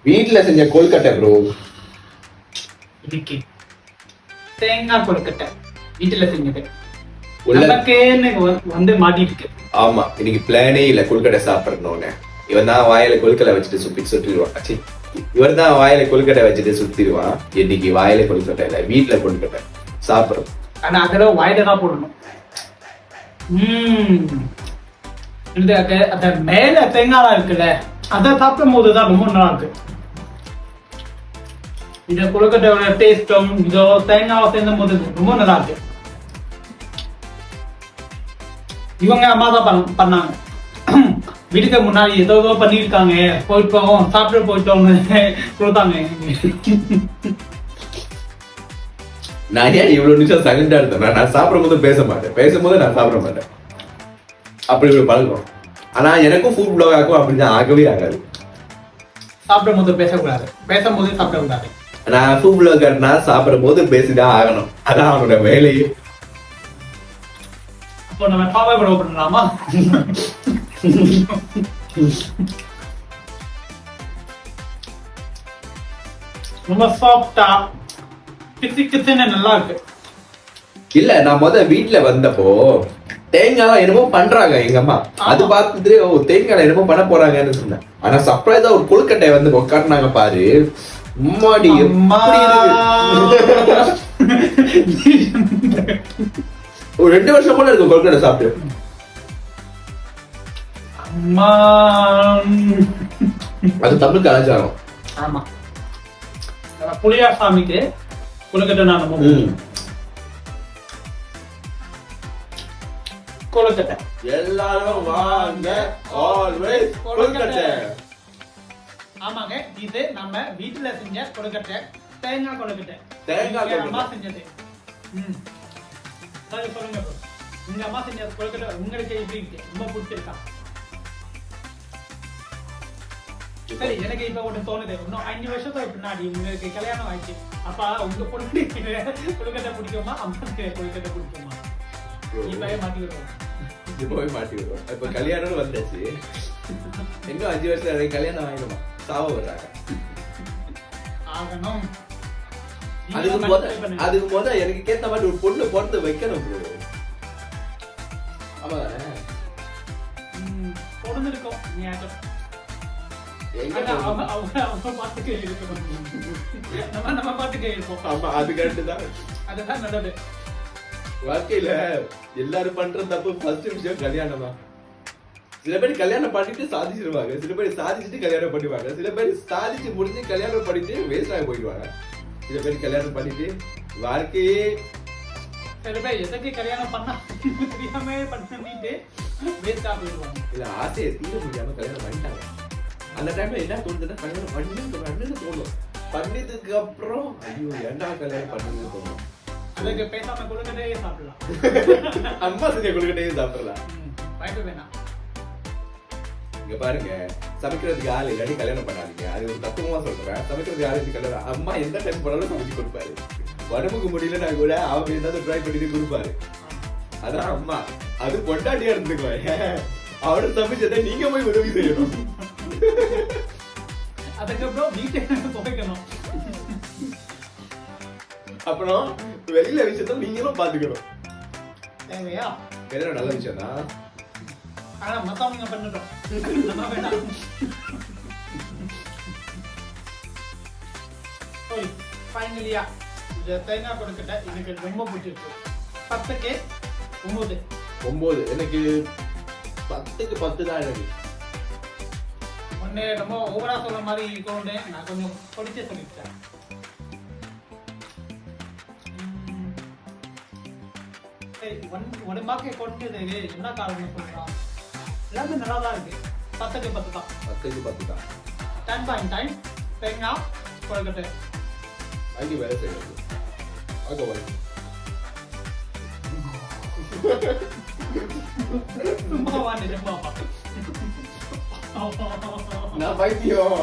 வீட்டுல செஞ்ச கொழுக்கட்டை ப்ரோ. இன்னைக்கு தேங்காய் கொழுக்கட்டை வீட்டுல செஞ்சது உள்ள நமக்கேன்னு வந்து மாட்டிருக்கு. ஆமா, இன்னைக்கு பிளானே இல்ல கொழுக்கட்டை சாப்பிடணும்னு. இவன் தான் வாயில கொழுக்கட்டை வச்சுட்டு சுத்திடுவான். இவர் தான் வாயில கொழுக்கட்டை வச்சுட்டு சுத்திடுவான். இன்னைக்கு வாயில கொழுக்கட்டை இல்ல, வீட்டுல கொழுக்கட்டை சாப்பிடும். ஆனா அதெல்லாம் வாயில தான் போடணும். அந்த மேல தேங்காய் இருக்குல்ல, அதை சாப்பிடும் போதுதான் ரொம்ப நல்லா இருக்கு. இந்த கொழுக்கட்டையோட டேஸ்டும் இதோ தேங்காய் சேர்ந்தும் போது ரொம்ப நல்லா இருக்கு. இவங்க அம்மா தான் பண்ணாங்க. வீட்டுக்கு முன்னாடி ஏதோ பண்ணிருக்காங்க, போயிட்டோம் சாப்பிட்டு போயிட்டோம்னு கொடுத்தாங்க. நான் ஏன் இவ்வளவு நிமிஷம் சைலண்டா இருந்தேன்? நான் சாப்பிடும் போது பேச மாட்டேன், பேசும்போது நான் சாப்பிட மாட்டேன். அப்படி ஒரு பழக்கம். ஆனா எனக்கும் ஃபுட் பிளாக் ஆகும் அப்படிதான், ஆகவே ஆகாது. சாப்பிடும் போது பேசக்கூடாது, பேசும்போது சாப்பிடக்கூடாது. நான் ஃபுட் பிளாகர்னா சாப்பிடும் போது பேசிதான் ஆகணும், அதான் அவனோட வேலையே. இப்போ நம்ம பாவை கூட பண்ணலாமா? ரொம்ப சாஃப்டா கிசின்னு நல்லா இருக்கு. இல்ல, நான் வீட்டுல வந்தப்போ தேங்காய் என்னமோ பண்றாங்க எங்க அம்மா. அது பார்த்துட்டு ஓ தேங்காய் என்னமோ பண்ண போறாங்கன்னு சொன்னேன். ஆனா சர்ப்ரைஸா ஒரு கொழுக்கட்டை வந்து உட்காட்டுனாங்க பாரு. உம்மாடி ஒரு 2 வருஷம் போல இருக்கு கொழுக்கட்டை சாப்பிட்டு. அது தமிழ் கலாச்சாரம். ஆமா, புளியா சாமிக்கு கொழுக்கட்டை நான் கொழுக்கட்டை எல்லாரும் வாங்க ஆல்வேஸ் கொழுக்கட்டை. ஆமாங்க, இது நம்ம வீட்டுல செஞ்ச கொழுக்கட்டை, தேங்காய் கொழுக்கட்டை. தேங்காய் அம்மா செஞ்சது. சொல்லுங்க bro, உங்க அம்மா செஞ்ச கொழுக்கட்டை உங்களுக்கு எப்படி இருக்கு? ரொம்ப பிடிச்சிருக்கா? சரி, எனக்கு இப்ப ஒண்ணு தோணுது. இன்னும் 5 வருஷத்துக்கு பின்னாடி உங்களுக்கு கல்யாணம் ஆயிடுச்சு, அப்ப உங்க பொண்ணு கொழுக்கட்டை பிடிக்குமா, அம்மாக்கு கொழுக்கட்டை பிடிக்குமா? இப்பவே மாட்டி விடுவோம். இப்ப கல்யாணம் வந்தாச்சு, இன்னும் 5 வருஷம் கல்யாணம் ஆயிடுமா? சாவ வர்றாங்க. ஆகணும். அதுக்கு போத எனக்கு கேட்ட மாதிரி ஒரு பொண்ணு பொறுத்து வைக்கணும். ஆமா, பொண்ணு இருக்கும். வாழ்க்கையில எல்லாரும் பண்ற தப்பு ஃபர்ஸ்ட் விஷயம் கல்யாணம் தான். சில பேர் கல்யாணம் பண்ணிட்டு சாதிச்சிருவாங்க, சில பேர் சாதிச்சுட்டு கல்யாணம் பண்ணுவாங்க, சில பேர் சாதிச்சு முடிஞ்சு கல்யாணம் பண்ணிட்டு வேஸ்ட் ஆகி போயிடுவாங்க, சில பேர் கல்யாணம் பண்ணிட்டு வாழ்க்கையே. சில பேர் எதுக்கு கல்யாணம் பண்ணா தெரியாம பண்ணிட்டு வேஸ்டா போயிடுவாங்க. இல்ல, ஆசையை தீர முடியாம கல்யாணம் பண்ணிட்டாங்க. அந்த டைம்ல என்ன தோணுதுன்னா கல்யாணம் பண்ணு தோணும். பண்ணதுக்கு அப்புறம் ஐயோ ஏன்டா கல்யாணம் பண்ணணும்னு தோணும். அதுக்கு பேசாம கொழுக்கட்டையே சாப்பிடலாம். அம்மா செஞ்ச கொழுக்கட்டையே சாப்பிடலாம். பயப்பட வேணாம். இங்க பாருங்க, சமைக்கிறதுக்கு ஆள் இல்லாட்டி கல்யாணம் பண்ணாதீங்க. அது ஒரு தத்துவமா சொல்றேன். சமைக்கிறதுக்கு ஆள் கல்யாணம், அம்மா எந்த டைம் போனாலும் சமைச்சு கொடுப்பாரு. உடம்புக்கு முடியலன்னா கூட அவங்க ஏதாவது ட்ரை பண்ணிட்டு கொடுப்பாரு. அதான் அம்மா. அது பொண்டாட்டியா இருந்துக்குவாங்க. அவரு சமைச்சதை நீங்க போய் உதவி செய்யணும். அதுக்கப்புறம் வீட்டுக்கு போய்க்கணும். அப்புறம் வெளியில விஷயத்த நீங்களும் பாத்துக்கணும். தேவையா? வேற நல்ல விஷயம் தான். ஆனா மத்தவங்க பண்ணட்டும், நம்ம வேண்டாம். ஃபைனலியா இந்த தேங்காய் கொழுக்கட்டை எனக்கு ரொம்ப பிடிச்சிருக்கு. 10க்கு 9. எனக்கு 10க்கு 10 தான். எனக்கு ஒன்னு ரொம்ப ஓவரா சொல்ற மாதிரி இருக்கணும்னு நான் கொஞ்சம் படிச்சு சொல்லிட்டேன். ஒரு மார்க்கை கொண்டது என்ன காரணம் சொல்றான்? எல்லாமே நல்லா தான் இருக்கு. 10க்கு 10 தான். 10க்கு 10 தான். 10.10 தேங்காய் கொழுக்கட்டை. அங்கே வேலை செய்யறது. அங்க வர. சும்மா வாங்க சும்மா. நான் பைத்தியம்.